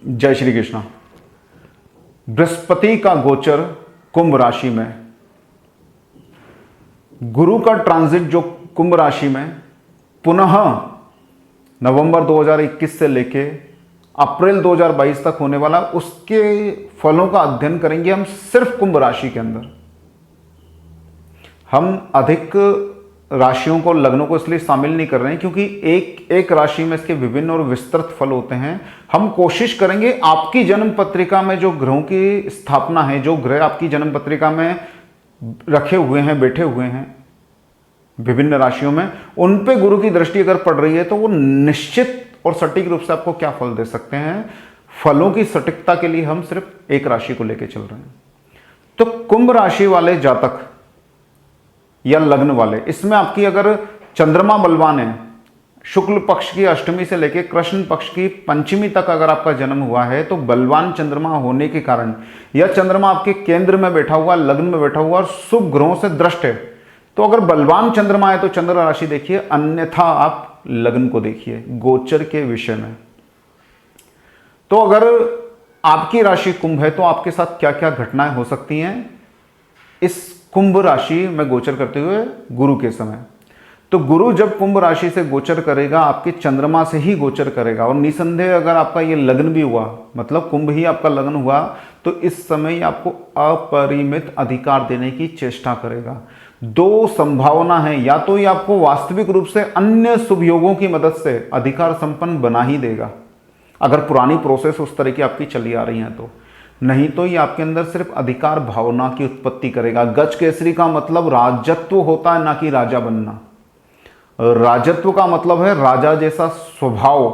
जय श्री कृष्ण। बृहस्पति का गोचर कुंभ राशि में, गुरु का ट्रांजिट जो कुंभ राशि में पुनः नवंबर 2021 से लेके अप्रैल 2022 तक होने वाला, उसके फलों का अध्ययन करेंगे हम सिर्फ कुंभ राशि के अंदर। हम अधिक राशियों को, लग्नों को इसलिए शामिल नहीं कर रहे हैं क्योंकि एक एक राशि में इसके विभिन्न और विस्तृत फल होते हैं। हम कोशिश करेंगे आपकी जन्म पत्रिका में जो ग्रहों की स्थापना है, जो ग्रह आपकी जन्म पत्रिका में रखे हुए हैं, बैठे हुए हैं विभिन्न राशियों में, उन पे गुरु की दृष्टि अगर पड़ रही है तो वो निश्चित और सटीक रूप से आपको क्या फल दे सकते हैं। फलों की सटीकता के लिए हम सिर्फ एक राशि को लेकर चल रहे हैं। तो कुंभ राशि वाले जातक या लग्न वाले, इसमें आपकी अगर चंद्रमा बलवान है, शुक्ल पक्ष की अष्टमी से लेकर कृष्ण पक्ष की पंचमी तक अगर आपका जन्म हुआ है, तो बलवान चंद्रमा होने के कारण, या चंद्रमा आपके केंद्र में बैठा हुआ, लग्न में बैठा हुआ और शुभ ग्रहों से दृष्ट है, तो अगर बलवान चंद्रमा है तो चंद्र राशि देखिए, अन्यथा आप लग्न को देखिए गोचर के विषय में। तो अगर आपकी राशि कुंभ है तो आपके साथ क्या क्या घटनाएं हो सकती हैं इस कुंभ राशि में गोचर करते हुए गुरु के समय। तो गुरु जब कुंभ राशि से गोचर करेगा, आपके चंद्रमा से ही गोचर करेगा, और निसंदेह अगर आपका ये लग्न भी हुआ, मतलब कुंभ ही आपका लग्न हुआ, तो इस समय आपको अपरिमित अधिकार देने की चेष्टा करेगा। दो संभावना है, या तो ये आपको वास्तविक रूप से अन्य शुभ योगों की मदद से अधिकार संपन्न बना ही देगा, अगर पुरानी प्रोसेस उस तरह की आपकी चली आ रही है तो। नहीं तो ये आपके अंदर सिर्फ अधिकार भावना की उत्पत्ति करेगा। गज केसरी का मतलब राजत्व होता है, ना कि राजा बनना। राजत्व का मतलब है राजा जैसा स्वभाव,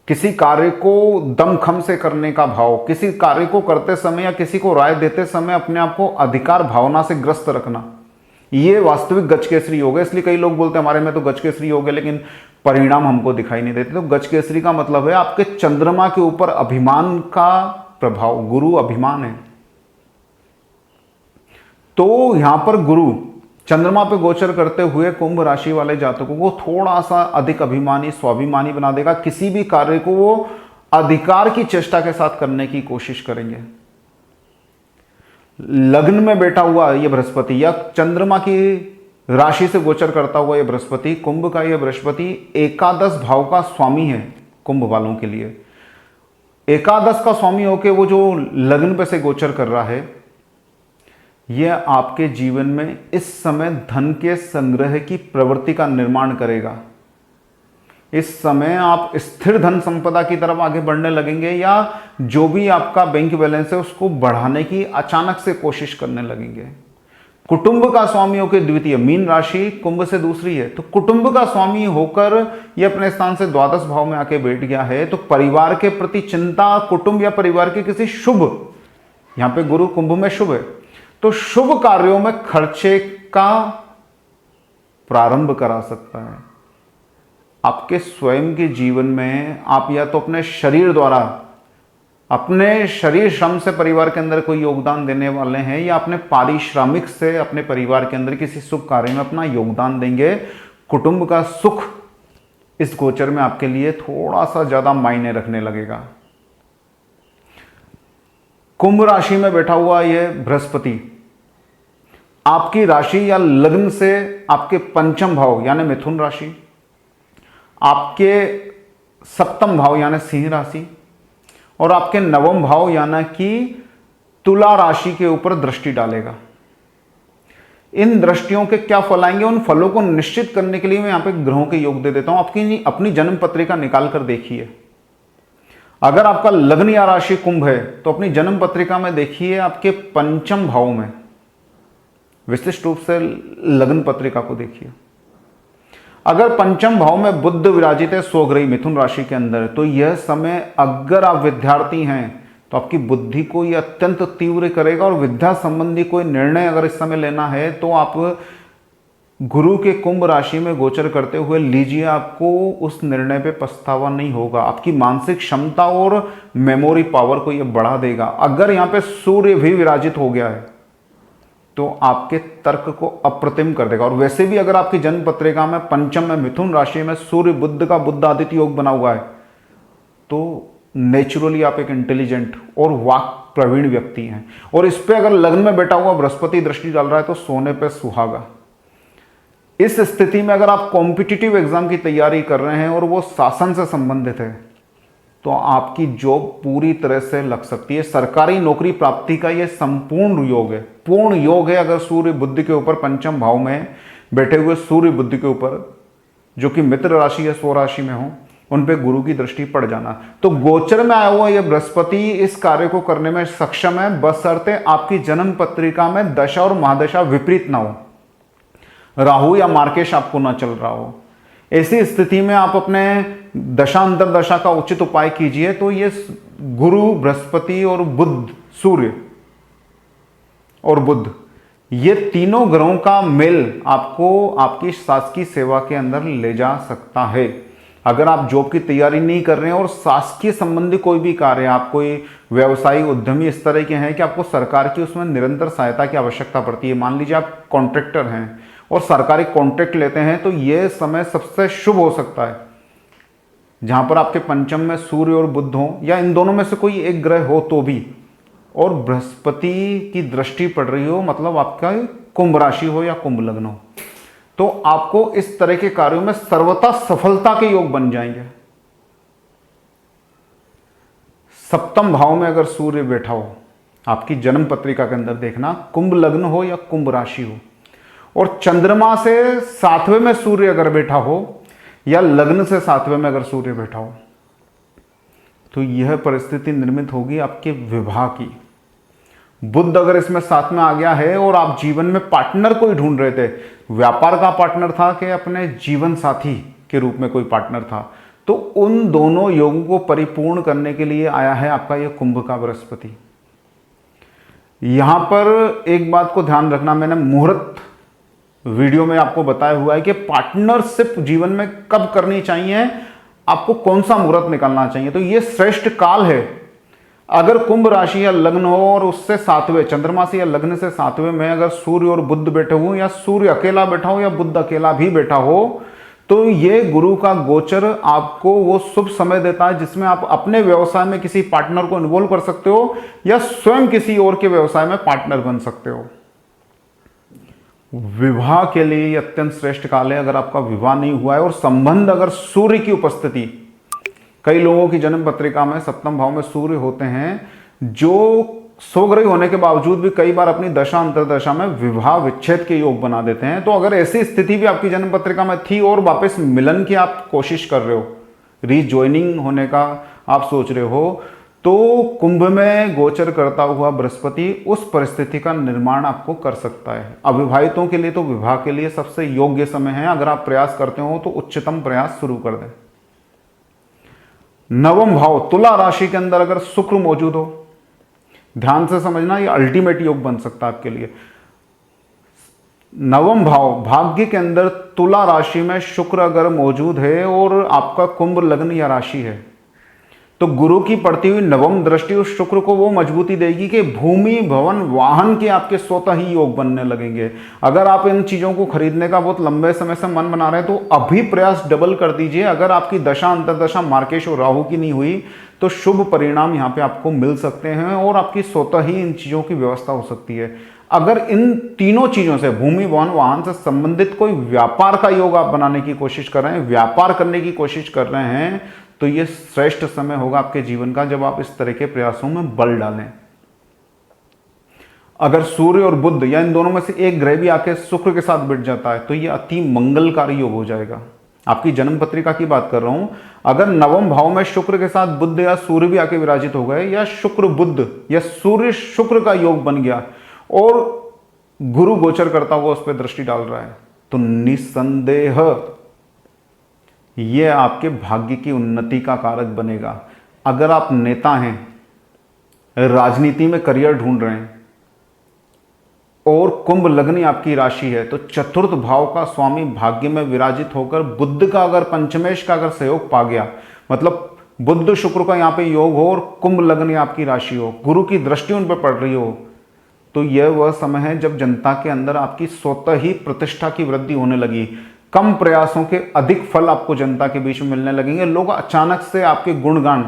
किसी कार्य को दमखम से करने का भाव, किसी कार्य को करते समय या किसी को राय देते समय अपने आप को अधिकार भावना से ग्रस्त रखना, ये वास्तविक गज केसरी योग है। इसलिए कई लोग बोलते हैं हमारे में तो गज केसरी योग है, लेकिन परिणाम हमको दिखाई नहीं देते। तो गज केसरी का मतलब है आपके चंद्रमा के ऊपर अभिमान का प्रभाव, गुरु अभिमान है। तो यहां पर गुरु चंद्रमा पे गोचर करते हुए कुंभ राशि वाले जातकों को थोड़ा सा अधिक अभिमानी, स्वाभिमानी बना देगा। किसी भी कार्य को वो अधिकार की चेष्टा के साथ करने की कोशिश करेंगे। लग्न में बैठा हुआ ये बृहस्पति, या चंद्रमा की राशि से गोचर करता हुआ ये बृहस्पति, कुंभ का ये बृहस्पति एकादश भाव का स्वामी है कुंभ वालों के लिए। एकादश का स्वामी होके वो जो लग्न पे से गोचर कर रहा है, यह आपके जीवन में इस समय धन के संग्रह की प्रवृत्ति का निर्माण करेगा। इस समय आप स्थिर धन संपदा की तरफ आगे बढ़ने लगेंगे, या जो भी आपका बैंक बैलेंस है उसको बढ़ाने की अचानक से कोशिश करने लगेंगे। कुटुंब का स्वामी होकर द्वितीय, मीन राशि कुंभ से दूसरी है, तो कुटुंब का स्वामी होकर ये अपने स्थान से द्वादश भाव में आके बैठ गया है। तो परिवार के प्रति चिंता, कुटुंब या परिवार के किसी शुभ, यहां पे गुरु कुंभ में शुभ है, तो शुभ कार्यों में खर्चे का प्रारंभ करा सकता है। आपके स्वयं के जीवन में आप या तो अपने शरीर द्वारा, अपने शरीर श्रम से परिवार के अंदर कोई योगदान देने वाले हैं, या अपने पारिश्रमिक से अपने परिवार के अंदर किसी शुभ कार्य में अपना योगदान देंगे। कुटुंब का सुख इस गोचर में आपके लिए थोड़ा सा ज्यादा मायने रखने लगेगा। कुंभ राशि में बैठा हुआ यह बृहस्पति आपकी राशि या लग्न से आपके पंचम भाव यानी मिथुन राशि, आपके सप्तम भाव यानी सिंह राशि, और आपके नवम भाव यानी कि तुला राशि के ऊपर दृष्टि डालेगा। इन दृष्टियों के क्या फल आएंगे, उन फलों को निश्चित करने के लिए मैं यहां पे ग्रहों के योग दे देता हूं। आपकी अपनी जन्म पत्रिका निकाल कर देखिए। अगर आपका लग्न या राशि कुंभ है तो अपनी जन्म पत्रिका में देखिए आपके पंचम भाव में, विशिष्ट रूप से लग्न पत्रिका को देखिए। अगर पंचम भाव में बुध विराजित है स्वग्रही मिथुन राशि के अंदर, तो यह समय अगर आप विद्यार्थी हैं तो आपकी बुद्धि को यह अत्यंत तीव्र करेगा, और विद्या संबंधी कोई निर्णय अगर इस समय लेना है तो आप गुरु के कुंभ राशि में गोचर करते हुए लीजिए, आपको उस निर्णय पे पछतावा नहीं होगा। आपकी मानसिक क्षमता और मेमोरी पावर को यह बढ़ा देगा। अगर यहाँ पे सूर्य भी विराजित हो गया है तो आपके तर्क को अप्रतिम कर देगा। और वैसे भी अगर आपकी जन्म पत्रिका में पंचम में मिथुन राशि में सूर्य बुध का बुध आदित्य योग बना हुआ है, तो नेचुरली आप एक इंटेलिजेंट और वाक प्रवीण व्यक्ति हैं, और इस पे अगर लग्न में बैठा हुआ बृहस्पति दृष्टि डाल रहा है तो सोने पे सुहागा। इस स्थिति में अगर आप कॉम्पिटिटिव एग्जाम की तैयारी कर रहे हैं और वो शासन से संबंधित है तो आपकी जॉब पूरी तरह से लग सकती है। सरकारी नौकरी प्राप्ति का ये संपूर्ण योग है, पूर्ण योग है। अगर सूर्य बुध के ऊपर पंचम भाव में बैठे हुए सूर्य बुध के ऊपर जो कि मित्र राशि या स्वराशि में हो, उन पे गुरु की दृष्टि पड़ जाना, तो गोचर में आया हुआ यह बृहस्पति इस कार्य को करने में सक्षम है, बशर्ते आपकी जन्म पत्रिका में दशा और महादशा विपरीत ना हो, राहु या मार्केश आपको ना चल रहा हो। ऐसी स्थिति में आप अपने दशा अंतरदशा का उचित उपाय कीजिए। तो ये गुरु, बृहस्पति और बुध, सूर्य और बुध, ये तीनों ग्रहों का मेल आपको आपकी शासकीय सेवा के अंदर ले जा सकता है। अगर आप जॉब की तैयारी नहीं कर रहे हैं और शासकीय संबंधी कोई भी कार्य, आप कोई व्यवसायी उद्यमी इस तरह के हैं कि आपको सरकार की उसमें निरंतर सहायता की आवश्यकता पड़ती है, मान लीजिए आप कॉन्ट्रैक्टर हैं और सरकारी कॉन्ट्रैक्ट लेते हैं, तो यह समय सबसे शुभ हो सकता है जहां पर आपके पंचम में सूर्य और बुध हो, या इन दोनों में से कोई एक ग्रह हो तो भी, और बृहस्पति की दृष्टि पड़ रही हो, मतलब आपका कुंभ राशि हो या कुंभ लग्न हो, तो आपको इस तरह के कार्यों में सर्वथा सफलता के योग बन जाएंगे। सप्तम भाव में अगर सूर्य बैठा हो आपकी जन्म पत्रिका के अंदर, देखना कुंभ लग्न हो या कुंभ राशि हो, और चंद्रमा से सातवें में सूर्य अगर बैठा हो या लग्न से सातवें में अगर सूर्य बैठा हो, तो यह परिस्थिति निर्मित होगी आपके विवाह की। बुध अगर इसमें साथ में आ गया है और आप जीवन में पार्टनर कोई ढूंढ रहे थे, व्यापार का पार्टनर था कि अपने जीवन साथी के रूप में कोई पार्टनर था, तो उन दोनों योगों को परिपूर्ण करने के लिए आया है आपका यह कुंभ का बृहस्पति। यहां पर एक बात को ध्यान रखना, मैंने मुहूर्त वीडियो में आपको बताया हुआ है कि पार्टनरशिप जीवन में कब करनी चाहिए, आपको कौन सा मुहूर्त निकालना चाहिए। तो यह श्रेष्ठ काल है। अगर कुंभ राशि या लग्न हो और उससे सातवें, चंद्रमा से या लग्न से सातवें में अगर सूर्य और बुध बैठे हो, या सूर्य अकेला बैठा हो या बुध अकेला भी बैठा हो, तो ये गुरु का गोचर आपको वो शुभ समय देता है जिसमें आप अपने व्यवसाय में किसी पार्टनर को इन्वॉल्व कर सकते हो या स्वयं किसी और के व्यवसाय में पार्टनर बन सकते हो। विवाह के लिए ये अत्यंत श्रेष्ठ काल है। अगर आपका विवाह नहीं हुआ है और संबंध, अगर सूर्य की उपस्थिति, कई लोगों की जन्म पत्रिका में सप्तम भाव में सूर्य होते हैं जो स्वग्रही होने के बावजूद भी कई बार अपनी दशा अंतरदशा में विवाह विच्छेद के योग बना देते हैं। तो अगर ऐसी स्थिति भी आपकी जन्म पत्रिका में थी और वापस मिलन की आप कोशिश कर रहे हो, रीजॉइनिंग होने का आप सोच रहे हो, तो कुंभ में गोचर करता हुआ बृहस्पति उस परिस्थिति का निर्माण आपको कर सकता है। अविवाहितों के लिए तो विवाह के लिए सबसे योग्य समय है। अगर आप प्रयास करते हो तो उच्चतम प्रयास शुरू कर दें। नवम भाव तुला राशि के अंदर अगर शुक्र मौजूद हो, ध्यान से समझना, ये अल्टीमेट योग बन सकता है आपके लिए। नवम भाव भाग्य के अंदर तुला राशि में शुक्र अगर मौजूद है और आपका कुंभ लग्न या राशि है, तो गुरु की पड़ती हुई नवम दृष्टि उस शुक्र को वो मजबूती देगी कि भूमि, भवन, वाहन के आपके स्वतः ही योग बनने लगेंगे। अगर आप इन चीजों को खरीदने का बहुत लंबे समय से मन बना रहे हैं तो अभी प्रयास डबल कर दीजिए। अगर आपकी दशा अंतरदशा मार्केश और राहु की नहीं हुई तो शुभ परिणाम यहाँ पे आपको मिल सकते हैं और आपकी स्वतः ही इन चीजों की व्यवस्था हो सकती है। अगर इन तीनों चीजों से, भूमि, भवन, वाहन से संबंधित कोई व्यापार का योग आप बनाने की कोशिश कर रहे हैं, व्यापार करने की कोशिश कर रहे हैं, तो यह श्रेष्ठ समय होगा आपके जीवन का जब आप इस तरह के प्रयासों में बल डालें। अगर सूर्य और बुध या इन दोनों में से एक ग्रह भी आके शुक्र के साथ बैठ जाता है तो यह अति मंगलकारी योग हो जाएगा। आपकी जन्म पत्रिका की बात कर रहा हूं। अगर नवम भाव में शुक्र के साथ बुध या सूर्य भी आके विराजित हो गए, या शुक्र बुध या सूर्य शुक्र का योग बन गया और गुरु गोचर करता हुआ उस पर दृष्टि डाल रहा है, तो निसंदेह यह आपके भाग्य की उन्नति का कारक बनेगा। अगर आप नेता हैं, राजनीति में करियर ढूंढ रहे हैं और कुंभ लग्न आपकी राशि है, तो चतुर्थ भाव का स्वामी भाग्य में विराजित होकर बुध का अगर पंचमेश का अगर सहयोग पा गया, मतलब बुध शुक्र का यहाँ पे योग हो और कुंभ लग्न आपकी राशि हो, गुरु की दृष्टि उन पर पड़ रही हो, तो यह वह समय है जब जनता के अंदर आपकी स्वतः ही प्रतिष्ठा की वृद्धि होने लगी। कम प्रयासों के अधिक फल आपको जनता के बीच में मिलने लगेंगे। लोग अचानक से आपके गुणगान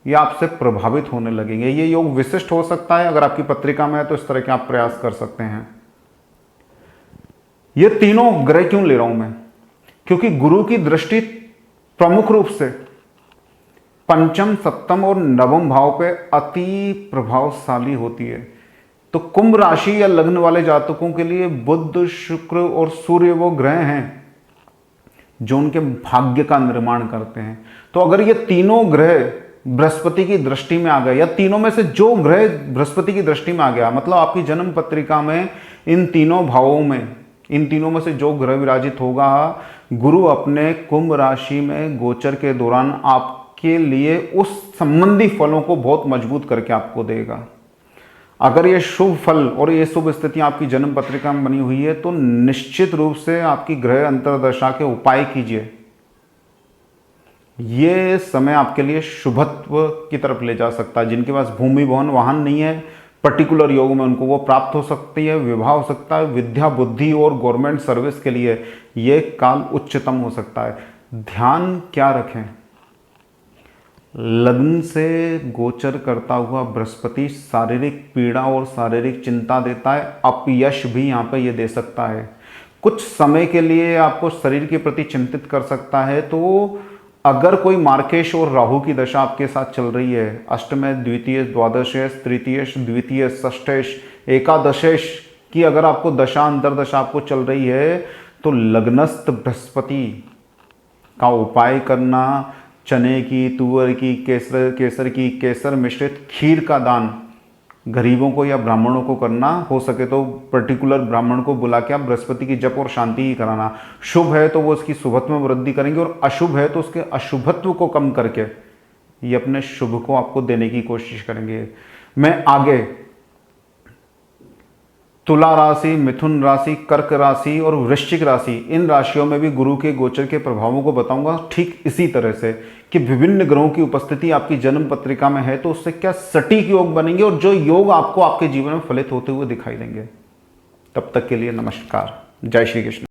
ये आपसे प्रभावित होने लगेंगे। ये योग विशिष्ट हो सकता है, अगर आपकी पत्रिका में है तो इस तरह के आप प्रयास कर सकते हैं। ये तीनों ग्रह क्यों ले रहा हूं मैं, क्योंकि गुरु की दृष्टि प्रमुख रूप से पंचम, सप्तम और नवम भाव पे अति प्रभावशाली होती है। तो कुंभ राशि या लग्न वाले जातकों के लिए बुध, शुक्र और सूर्य वो ग्रह हैं जो उनके भाग्य का निर्माण करते हैं। तो अगर ये तीनों ग्रह बृहस्पति की दृष्टि में आ गए, या तीनों में से जो ग्रह बृहस्पति की दृष्टि में आ गया, मतलब आपकी जन्म पत्रिका में इन तीनों भावों में, इन तीनों में से जो ग्रह विराजित होगा, गुरु अपने कुंभ राशि में गोचर के दौरान आपके लिए उस संबंधी फलों को बहुत मजबूत करके आपको देगा। अगर ये शुभ फल और ये शुभ स्थितियां आपकी जन्म पत्रिका में बनी हुई है तो निश्चित रूप से आपकी ग्रह अंतर्दशा के उपाय कीजिए। ये समय आपके लिए शुभत्व की तरफ ले जा सकता है। जिनके पास भूमि, भवन, वाहन नहीं है, पर्टिकुलर योग में उनको वो प्राप्त हो सकती है, विवाह हो सकता है, विद्या, बुद्धि और गवर्नमेंट सर्विस के लिए ये काल उच्चतम हो सकता है। ध्यान क्या रखें, लग्न से गोचर करता हुआ बृहस्पति शारीरिक पीड़ा और शारीरिक चिंता देता है, अपयश भी यहाँ पे ये दे सकता है। कुछ समय के लिए आपको शरीर के प्रति चिंतित कर सकता है। तो अगर कोई मार्केश और राहु की दशा आपके साथ चल रही है, अष्टमेश, द्वितीयेश, द्वादशेश, तृतीयेश, द्वितीयेश, षष्ठेश, एकादशेश की अगर आपको दशा, अंतर्दशा आपको चल रही है, तो लग्नस्थ बृहस्पति का उपाय करना, चने की, तुअर की, केसर की, केसर मिश्रित खीर का दान गरीबों को या ब्राह्मणों को करना, हो सके तो पर्टिकुलर ब्राह्मण को बुला के आप बृहस्पति की जप और शांति ही कराना। शुभ है तो वो उसकी शुभत्व में वृद्धि करेंगे, और अशुभ है तो उसके अशुभत्व को कम करके ये अपने शुभ को आपको देने की कोशिश करेंगे। मैं आगे तुला राशि, मिथुन राशि, कर्क राशि और वृश्चिक राशि, इन राशियों में भी गुरु के गोचर के प्रभावों को बताऊंगा ठीक इसी तरह से कि विभिन्न ग्रहों की उपस्थिति आपकी जन्म पत्रिका में है तो उससे क्या सटीक योग बनेंगे और जो योग आपको आपके जीवन में फलित होते हुए दिखाई देंगे। तब तक के लिए नमस्कार, जय श्री कृष्ण।